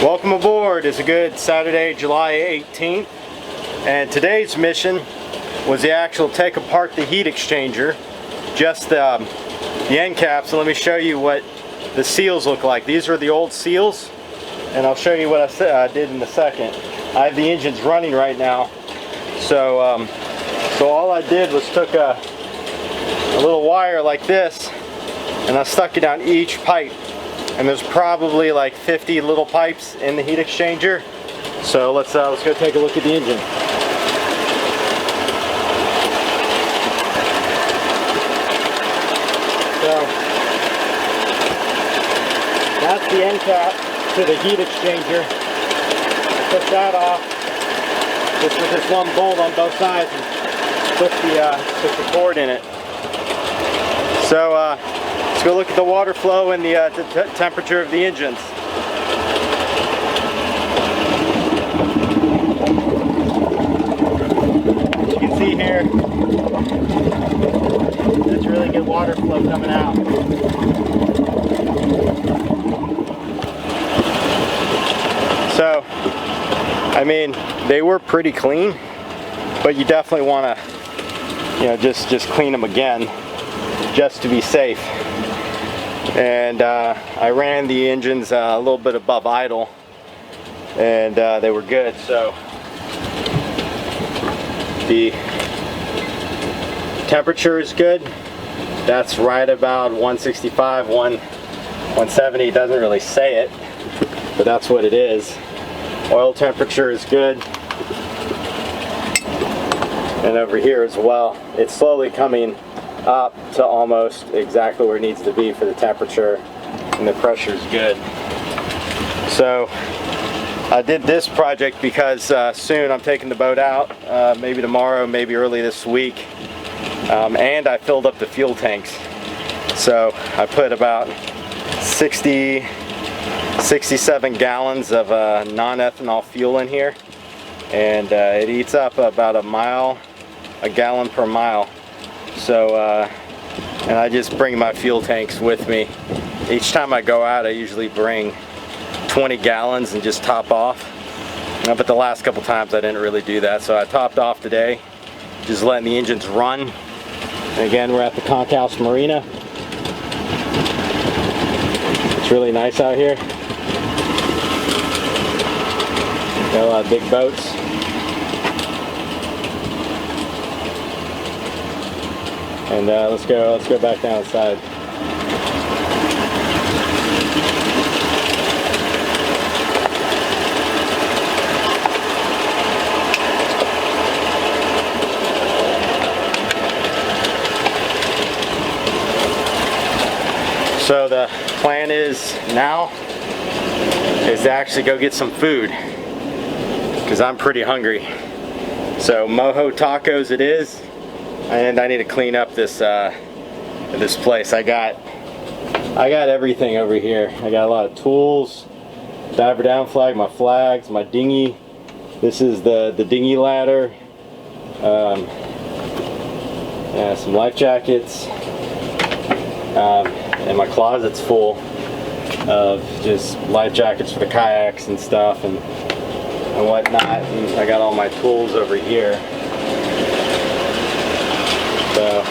Welcome aboard. It's a good Saturday, July 18th, and today's mission was the actual take apart the heat exchanger, just the end caps. So let me show you what the seals look like. These are the old seals, and I'll show you what I did in a second. I have the engines running right now, so all I did was took a little wire like this, and I stuck it down each pipe. And there's probably like 50 little pipes in the heat exchanger. So let's go take a look at the engine. So that's the end cap to the heat exchanger. I took that off just with this one bolt on both sides and put the cord in it. So let's go look at the water flow and the temperature of the engines. As you can see here, there's really good water flow coming out. So, I mean, they were pretty clean, but you definitely want to, just clean them again, just to be safe. And I ran the engines a little bit above idle, and they were good. So the temperature is good. That's right about 165, 170. It doesn't really say it, but that's what it is. Oil temperature is good. And over here as well, it's slowly coming up to almost exactly where it needs to be for the temperature, and the pressure is good. So I did this project because soon I'm taking the boat out, maybe tomorrow, maybe early this week, and I filled up the fuel tanks. So I put about 67 gallons of non-ethanol fuel in here, and it eats up about a gallon per mile. So, and I just bring my fuel tanks with me. Each time I go out, I usually bring 20 gallons and just top off. But the last couple times I didn't really do that, so I topped off today, just letting the engines run. And again, we're at the Conch House Marina. It's really nice out here. Got a lot of big boats. And let's go back down inside. So the plan is to actually go get some food, because I'm pretty hungry. So mojo tacos it is. And I need to clean up this place. I got everything over here. I got a lot of tools, diver down flag, my flags, my dinghy. This is the dinghy ladder. Yeah, some life jackets, and my closet's full of just life jackets for the kayaks and stuff and whatnot. And I got all my tools over here. So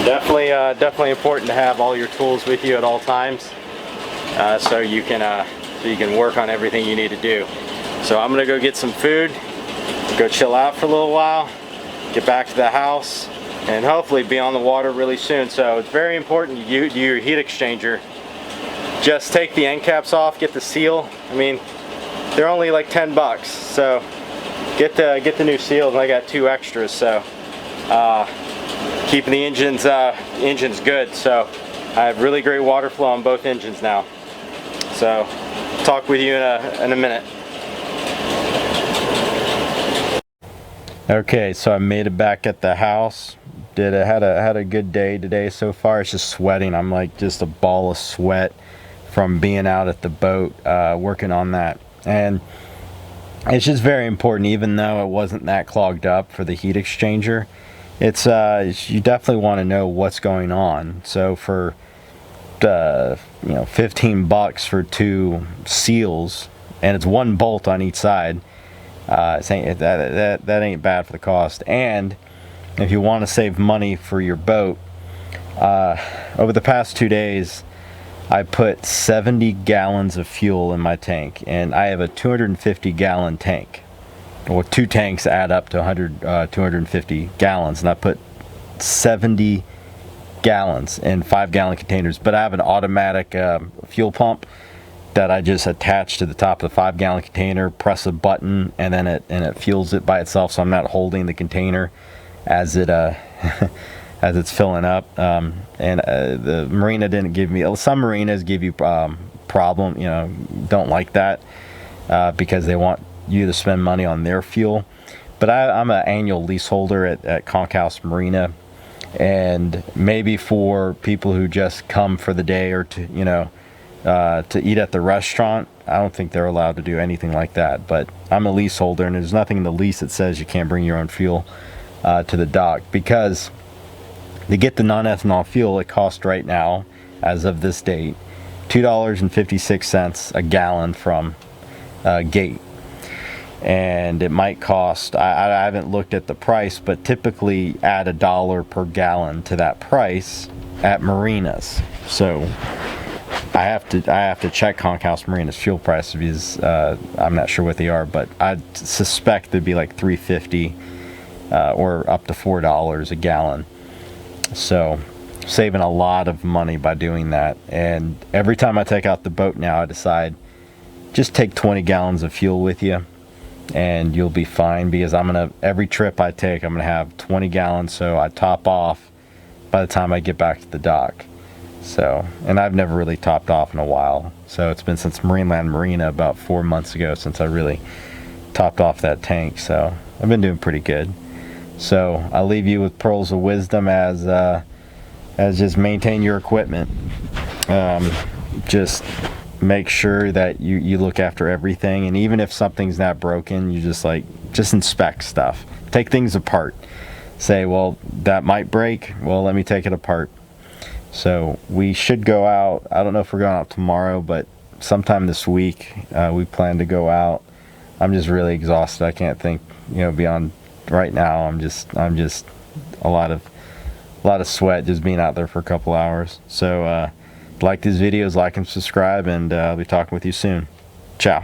definitely important to have all your tools with you at all times, so you can work on everything you need to do. So I'm gonna go get some food, go chill out for a little while, get back to the house, and hopefully be on the water really soon. So it's very important you do your heat exchanger. Just take the end caps off, get the seal. I mean, they're only like 10 bucks. So get the new seals, and I got 2 extras, so keeping the engines good. So I have really great water flow on both engines now. So talk with you in a minute. Okay, so I made it back at the house. Had a good day today so far. It's just sweating. I'm like just a ball of sweat from being out at the boat working on that. And it's just very important, even though it wasn't that clogged up for the heat exchanger. It's you definitely want to know what's going on. So for you know, 15 bucks for 2 seals, and it's 1 bolt on each side. That ain't bad for the cost. And if you want to save money for your boat, over the past 2 days I put 70 gallons of fuel in my tank, and I have a 250 gallon tank. Well, 2 tanks add up to 250 gallons, and I put 70 gallons in 5-gallon containers. But I have an automatic fuel pump that I just attach to the top of the 5-gallon container, press a button, and then it fuels it by itself, so I'm not holding the container as it as it's filling up. The marina didn't give me, some marinas give you problem, you know, don't like that because they want you to spend money on their fuel. But I'm an annual leaseholder at Conch House Marina, and maybe for people who just come for the day or to, you know, to eat at the restaurant, I don't think they're allowed to do anything like that. But I'm a leaseholder, and there's nothing in the lease that says you can't bring your own fuel to the dock, because to get the non-ethanol fuel, it costs right now, as of this date, $2.56 a gallon from gate. And it might cost, I haven't looked at the price, but typically add $1 per gallon to that price at marinas. So I have to check Conch House Marina's fuel price, because I'm not sure what they are, but I suspect they'd be like $3.50 or up to $4 a gallon. So saving a lot of money by doing that. And every time I take out the boat now, I decide just take 20 gallons of fuel with you and you'll be fine, because every trip I take, I'm gonna have 20 gallons, so I top off by the time I get back to the dock. So, and I've never really topped off in a while, so it's been since Marineland Marina about 4 months ago since I really topped off that tank. So I've been doing pretty good. So I'll leave you with pearls of wisdom as just maintain your equipment. Just make sure that you look after everything, and even if something's not broken, you just inspect stuff. Take things apart. Say, well, that might break. Well, let me take it apart. So we should go out. I don't know if we're going out tomorrow, but sometime this week we plan to go out. I'm just really exhausted. I can't think, beyond right now. I'm just a lot of sweat just being out there for a couple hours. So like these videos, like and subscribe, and I'll be talking with you soon. Ciao.